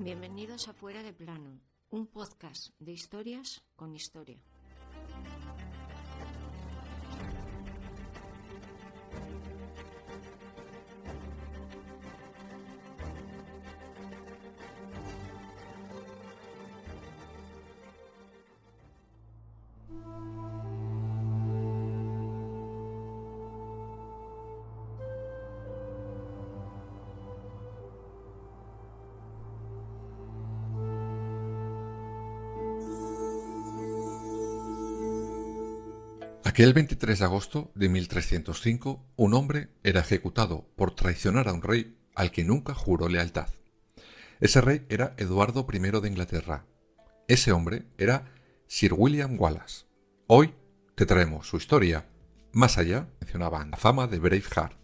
Bienvenidos a Fuera de Plano, un podcast de historias con historia. Aquel 23 de agosto de 1305, un hombre era ejecutado por traicionar a un rey al que nunca juró lealtad. Ese rey era Eduardo I de Inglaterra. Ese hombre era Sir William Wallace. Hoy te traemos su historia. Más allá, mencionaban la fama de Braveheart.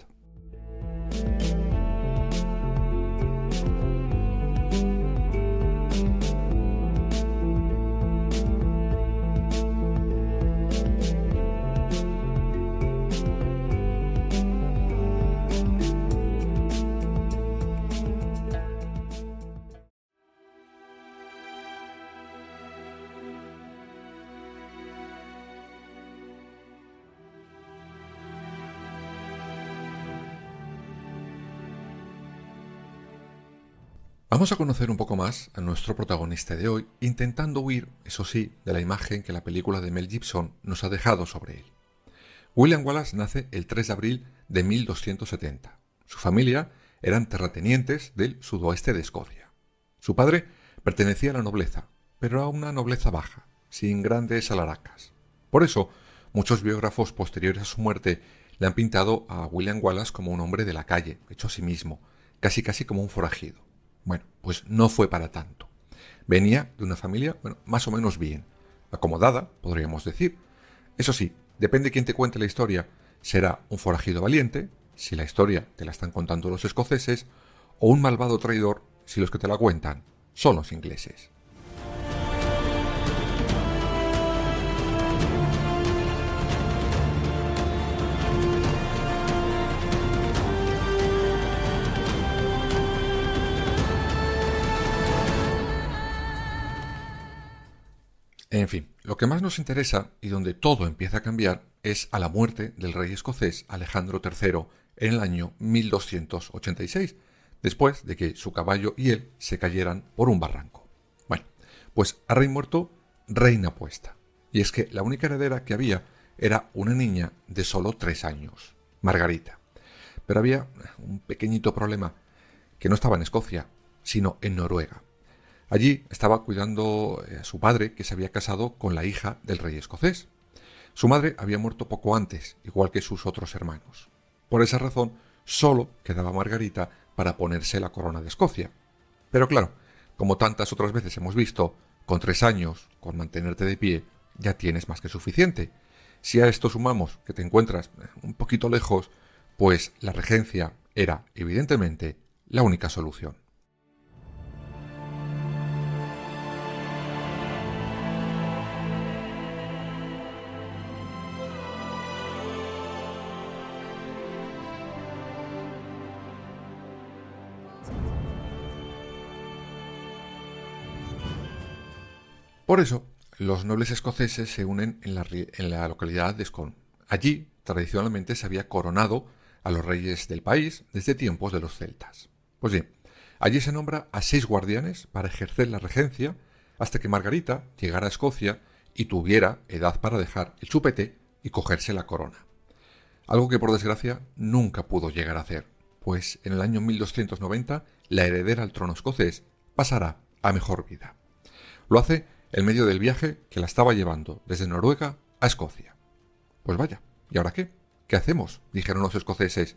Vamos a conocer un poco más a nuestro protagonista de hoy, intentando huir, eso sí, de la imagen que la película de Mel Gibson nos ha dejado sobre él. William Wallace nace el 3 de abril de 1270. Su familia eran terratenientes del sudoeste de Escocia. Su padre pertenecía a la nobleza, pero a una nobleza baja, sin grandes alaracas. Por eso, muchos biógrafos posteriores a su muerte le han pintado a William Wallace como un hombre de la calle, hecho a sí mismo, casi como un forajido. Bueno, pues no fue para tanto. Venía de una familia, más o menos bien, acomodada, podríamos decir. Eso sí, depende de quién te cuente la historia, será un forajido valiente, si la historia te la están contando los escoceses, o un malvado traidor, si los que te la cuentan son los ingleses. En fin, lo que más nos interesa y donde todo empieza a cambiar es a la muerte del rey escocés Alejandro III en el año 1286, después de que su caballo y él se cayeran por un barranco. Bueno, pues a rey muerto, reina puesta. Y es que la única heredera que había era una niña de solo 3 años, Margarita. Pero había un pequeñito problema, que no estaba en Escocia, sino en Noruega. Allí estaba cuidando a su padre, que se había casado con la hija del rey escocés. Su madre había muerto poco antes, igual que sus otros hermanos. Por esa razón, solo quedaba Margarita para ponerse la corona de Escocia. Pero claro, como tantas otras veces hemos visto, con 3 años, con mantenerte de pie, ya tienes más que suficiente. Si a esto sumamos que te encuentras un poquito lejos, pues la regencia era, evidentemente, la única solución. Por eso, los nobles escoceses se unen en la localidad de Scone. Allí, tradicionalmente, se había coronado a los reyes del país desde tiempos de los celtas. Pues bien, allí se nombra a 6 guardianes para ejercer la regencia hasta que Margarita llegara a Escocia y tuviera edad para dejar el chupete y cogerse la corona. Algo que por desgracia nunca pudo llegar a hacer, pues en el año 1290 la heredera al trono escocés pasará a mejor vida. Lo hace en medio del viaje que la estaba llevando desde Noruega a Escocia. Pues vaya, ¿y ahora qué? ¿Qué hacemos?, dijeron los escoceses.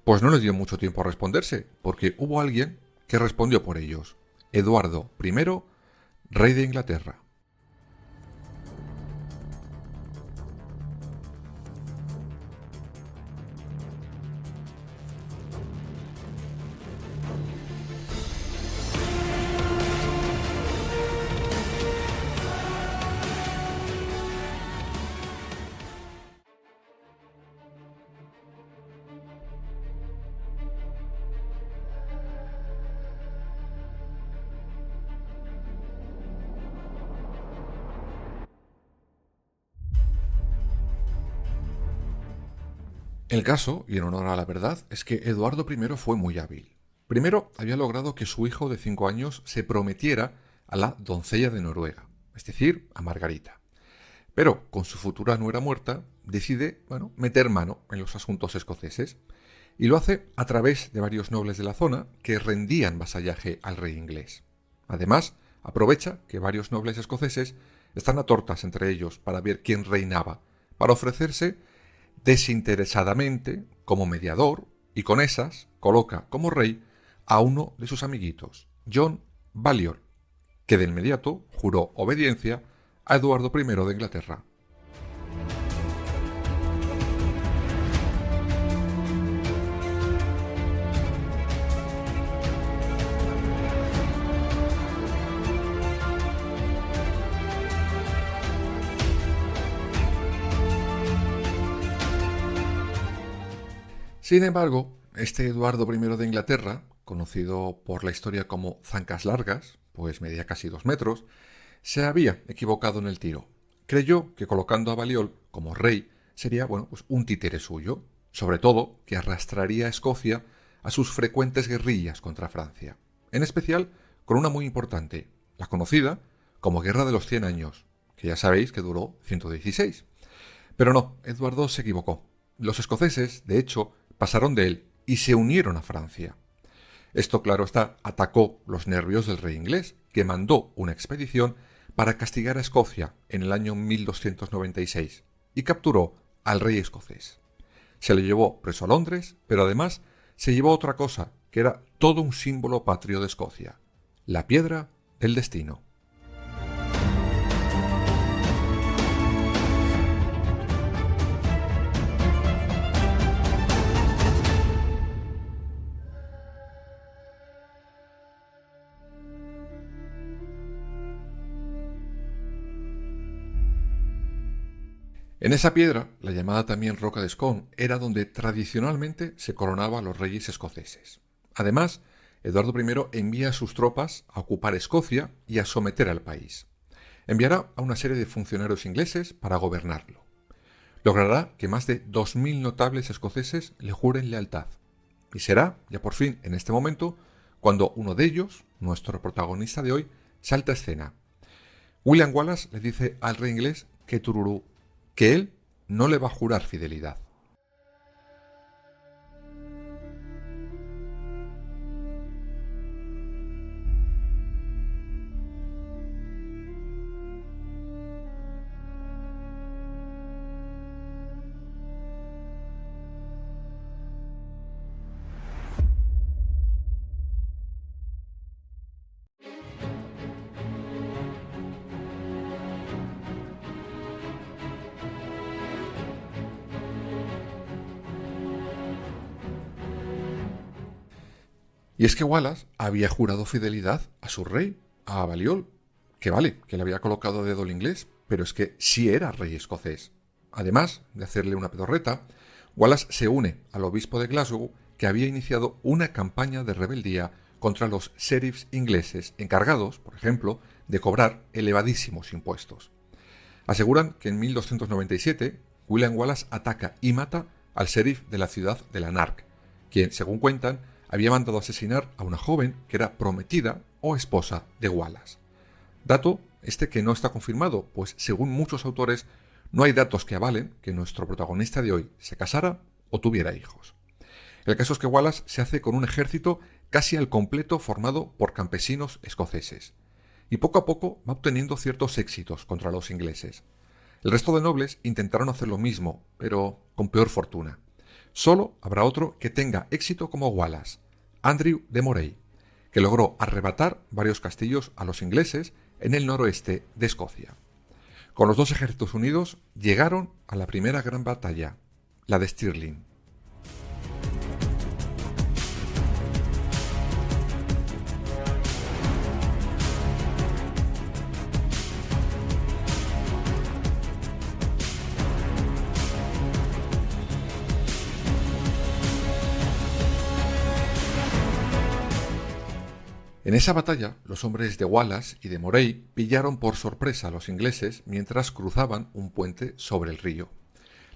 Pues no les dio mucho tiempo a responderse, porque hubo alguien que respondió por ellos. Eduardo I, rey de Inglaterra. El caso, y en honor a la verdad, es que Eduardo I fue muy hábil. Primero, había logrado que su hijo de 5 años se prometiera a la doncella de Noruega, es decir, a Margarita. Pero, con su futura nuera muerta, decide, meter mano en los asuntos escoceses, y lo hace a través de varios nobles de la zona que rendían vasallaje al rey inglés. Además, aprovecha que varios nobles escoceses están a tortas entre ellos para ver quién reinaba, para ofrecerse desinteresadamente como mediador, y con esas coloca como rey a uno de sus amiguitos, John Balliol, que de inmediato juró obediencia a Eduardo I de Inglaterra. Sin embargo, este Eduardo I de Inglaterra, conocido por la historia como Zancas Largas, pues medía casi 2 metros, se había equivocado en el tiro. Creyó que colocando a Balliol como rey sería, pues un títere suyo, sobre todo que arrastraría a Escocia a sus frecuentes guerrillas contra Francia, en especial con una muy importante, la conocida como Guerra de los 100 años, que ya sabéis que duró 116. Pero no, Eduardo se equivocó. Los escoceses, de hecho, pasaron de él y se unieron a Francia. Esto, claro está, atacó los nervios del rey inglés, que mandó una expedición para castigar a Escocia en el año 1296 y capturó al rey escocés. Se le llevó preso a Londres, pero además se llevó otra cosa, que era todo un símbolo patrio de Escocia, la piedra del destino. En esa piedra, la llamada también Roca de Scone, era donde tradicionalmente se coronaba a los reyes escoceses. Además, Eduardo I envía a sus tropas a ocupar Escocia y a someter al país. Enviará a una serie de funcionarios ingleses para gobernarlo. Logrará que más de 2.000 notables escoceses le juren lealtad. Y será, ya por fin, en este momento, cuando uno de ellos, nuestro protagonista de hoy, salta a escena. William Wallace le dice al rey inglés que él no le va a jurar fidelidad. Y es que Wallace había jurado fidelidad a su rey, a Balliol, que vale, que le había colocado a dedo el inglés, pero es que sí era rey escocés. Además de hacerle una pedorreta, Wallace se une al obispo de Glasgow, que había iniciado una campaña de rebeldía contra los sheriffs ingleses encargados, por ejemplo, de cobrar elevadísimos impuestos. Aseguran que en 1297 William Wallace ataca y mata al sheriff de la ciudad de Lanark, quien, según cuentan, había mandado asesinar a una joven que era prometida o esposa de Wallace. Dato que no está confirmado, pues según muchos autores no hay datos que avalen que nuestro protagonista de hoy se casara o tuviera hijos. El caso es que Wallace se hace con un ejército casi al completo formado por campesinos escoceses, y poco a poco va obteniendo ciertos éxitos contra los ingleses. El resto de nobles intentaron hacer lo mismo, pero con peor fortuna. Solo habrá otro que tenga éxito como Wallace, Andrew de Moray, que logró arrebatar varios castillos a los ingleses en el noroeste de Escocia. Con los dos ejércitos unidos llegaron a la primera gran batalla, la de Stirling. En esa batalla, los hombres de Wallace y de Moray pillaron por sorpresa a los ingleses mientras cruzaban un puente sobre el río.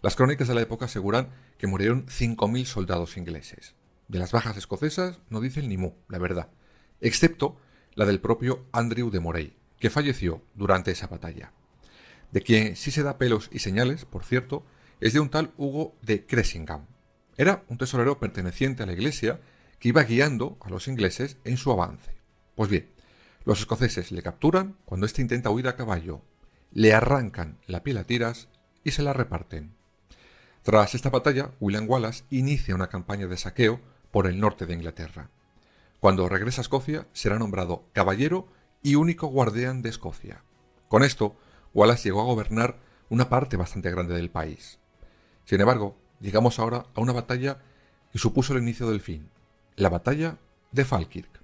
Las crónicas de la época aseguran que murieron 5.000 soldados ingleses. De las bajas escocesas no dicen ni mu, la verdad, excepto la del propio Andrew de Moray, que falleció durante esa batalla. De quien sí se da pelos y señales, por cierto, es de un tal Hugo de Cressingham. Era un tesorero perteneciente a la iglesia que iba guiando a los ingleses en su avance. Pues bien, los escoceses le capturan cuando éste intenta huir a caballo, le arrancan la piel a tiras y se la reparten. Tras esta batalla, William Wallace inicia una campaña de saqueo por el norte de Inglaterra. Cuando regresa a Escocia, será nombrado caballero y único guardián de Escocia. Con esto, Wallace llegó a gobernar una parte bastante grande del país. Sin embargo, llegamos ahora a una batalla que supuso el inicio del fin, la batalla de Falkirk.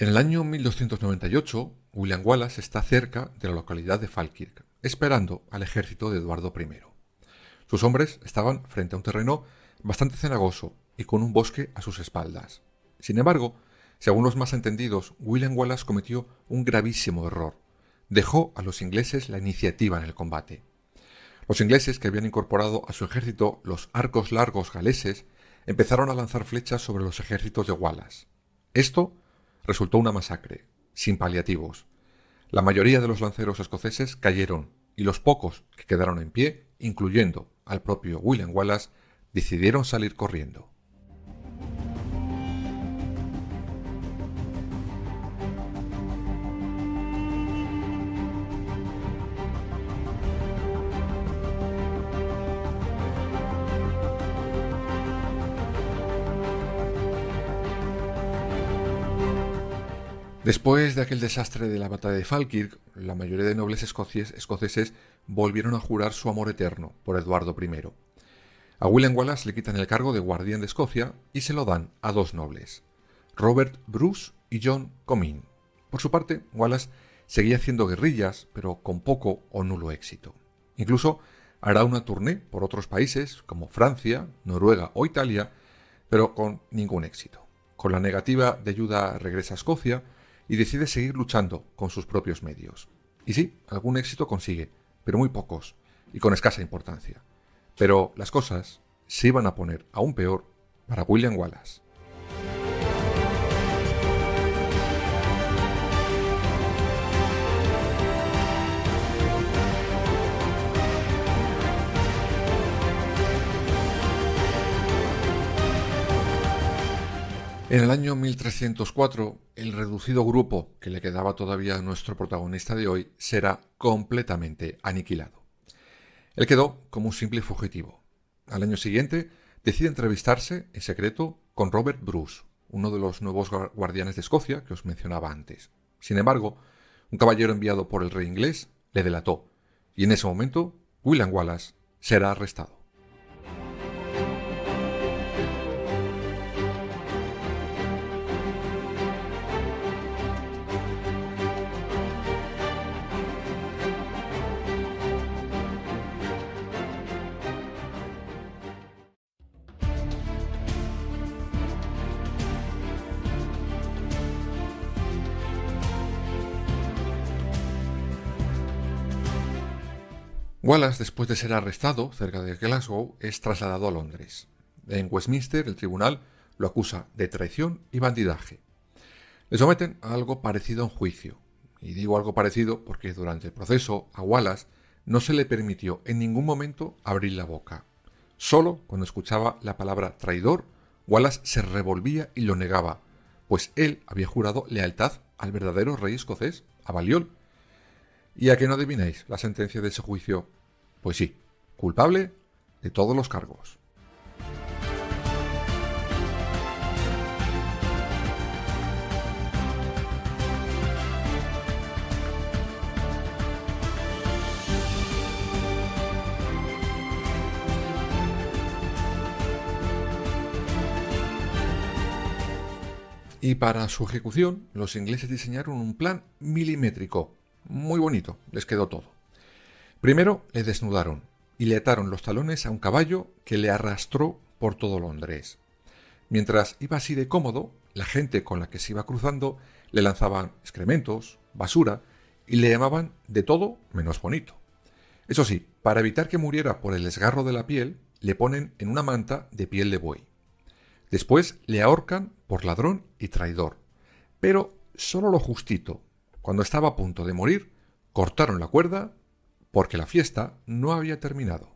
En el año 1298, William Wallace está cerca de la localidad de Falkirk, esperando al ejército de Eduardo I. Sus hombres estaban frente a un terreno bastante cenagoso y con un bosque a sus espaldas. Sin embargo, según los más entendidos, William Wallace cometió un gravísimo error. Dejó a los ingleses la iniciativa en el combate. Los ingleses, que habían incorporado a su ejército los arcos largos galeses, empezaron a lanzar flechas sobre los ejércitos de Wallace. Esto resultó una masacre, sin paliativos. La mayoría de los lanceros escoceses cayeron y los pocos que quedaron en pie, incluyendo al propio William Wallace, decidieron salir corriendo. Después de aquel desastre de la batalla de Falkirk, la mayoría de nobles escoceses volvieron a jurar su amor eterno por Eduardo I. A William Wallace le quitan el cargo de guardián de Escocia y se lo dan a dos nobles, Robert Bruce y John Comyn. Por su parte, Wallace seguía haciendo guerrillas, pero con poco o nulo éxito. Incluso hará una tournée por otros países como Francia, Noruega o Italia, pero con ningún éxito. Con la negativa de ayuda regresa a Escocia y decide seguir luchando con sus propios medios. Y sí, algún éxito consigue, pero muy pocos, y con escasa importancia. Pero las cosas se iban a poner aún peor para William Wallace. En el año 1304, el reducido grupo que le quedaba todavía a nuestro protagonista de hoy será completamente aniquilado. Él quedó como un simple fugitivo. Al año siguiente, decide entrevistarse en secreto con Robert Bruce, uno de los nuevos guardianes de Escocia que os mencionaba antes. Sin embargo, un caballero enviado por el rey inglés le delató, y en ese momento, William Wallace será arrestado. Wallace, después de ser arrestado cerca de Glasgow, es trasladado a Londres. En Westminster, el tribunal lo acusa de traición y bandidaje. Le someten a algo parecido a un juicio. Y digo algo parecido porque durante el proceso a Wallace no se le permitió en ningún momento abrir la boca. Solo cuando escuchaba la palabra traidor, Wallace se revolvía y lo negaba, pues él había jurado lealtad al verdadero rey escocés, a Balliol. ¿Y a qué no adivináis la sentencia de ese juicio? Pues sí, culpable de todos los cargos. Y para su ejecución, los ingleses diseñaron un plan milimétrico. Muy bonito, les quedó todo. Primero le desnudaron y le ataron los talones a un caballo que le arrastró por todo Londres. Mientras iba así de cómodo, la gente con la que se iba cruzando le lanzaban excrementos, basura y le llamaban de todo menos bonito. Eso sí, para evitar que muriera por el desgarro de la piel, le ponen en una manta de piel de buey. Después le ahorcan por ladrón y traidor. Pero solo lo justito. Cuando estaba a punto de morir, cortaron la cuerda porque la fiesta no había terminado.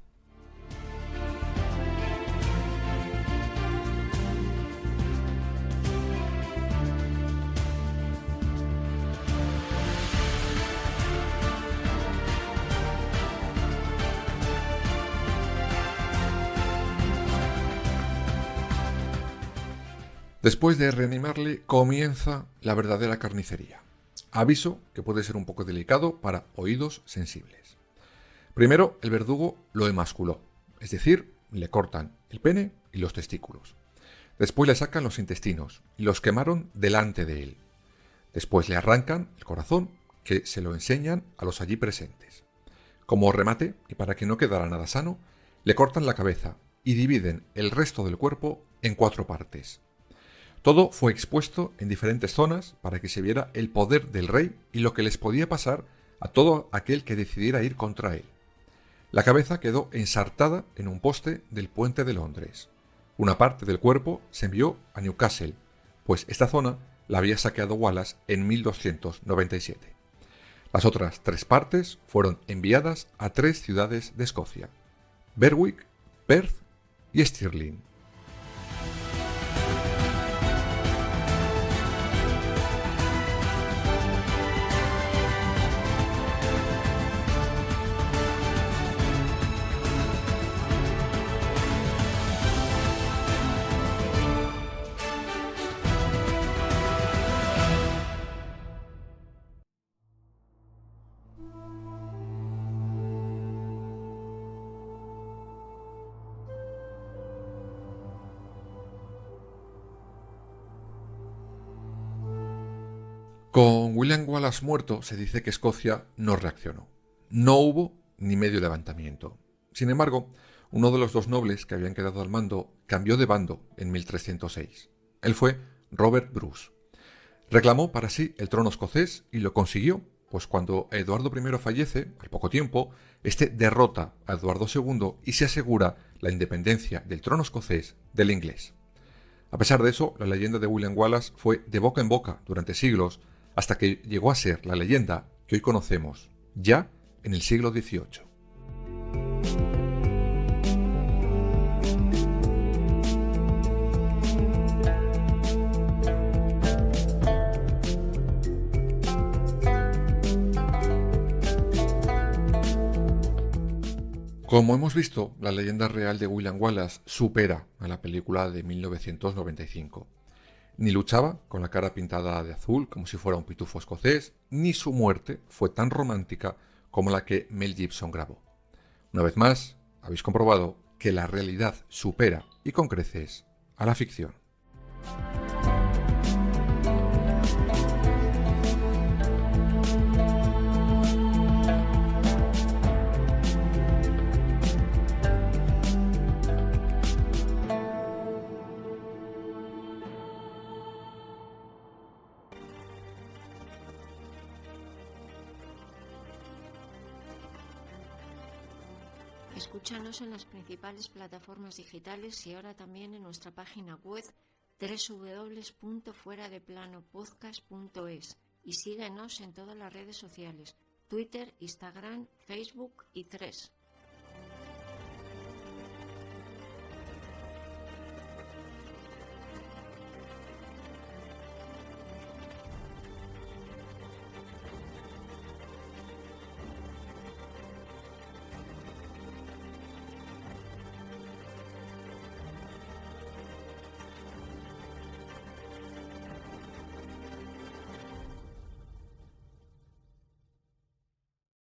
Después de reanimarle, comienza la verdadera carnicería. Aviso que puede ser un poco delicado para oídos sensibles. Primero, el verdugo lo emasculó, es decir, le cortan el pene y los testículos. Después le sacan los intestinos y los quemaron delante de él. Después le arrancan el corazón, que se lo enseñan a los allí presentes. Como remate, y para que no quedara nada sano, le cortan la cabeza y dividen el resto del cuerpo en 4 partes. Todo fue expuesto en diferentes zonas para que se viera el poder del rey y lo que les podía pasar a todo aquel que decidiera ir contra él. La cabeza quedó ensartada en un poste del puente de Londres. Una parte del cuerpo se envió a Newcastle, pues esta zona la había saqueado Wallace en 1297. Las otras 3 partes fueron enviadas a 3 ciudades de Escocia: Berwick, Perth y Stirling. Con William Wallace muerto, se dice que Escocia no reaccionó. No hubo ni medio levantamiento. Sin embargo, uno de los 2 nobles que habían quedado al mando cambió de bando en 1306. Él fue Robert Bruce. Reclamó para sí el trono escocés y lo consiguió, pues cuando Eduardo I fallece, al poco tiempo, este derrota a Eduardo II y se asegura la independencia del trono escocés del inglés. A pesar de eso, la leyenda de William Wallace fue de boca en boca durante siglos, hasta que llegó a ser la leyenda que hoy conocemos, ya en el siglo XVIII. Como hemos visto, la leyenda real de William Wallace supera a la película de 1995. Ni luchaba con la cara pintada de azul como si fuera un pitufo escocés, ni su muerte fue tan romántica como la que Mel Gibson grabó. Una vez más, habéis comprobado que la realidad supera, y con creces, a la ficción. Escúchanos en las principales plataformas digitales y ahora también en nuestra página web www.fueradeplanopodcast.es y síguenos en todas las redes sociales: Twitter, Instagram, Facebook y Threads.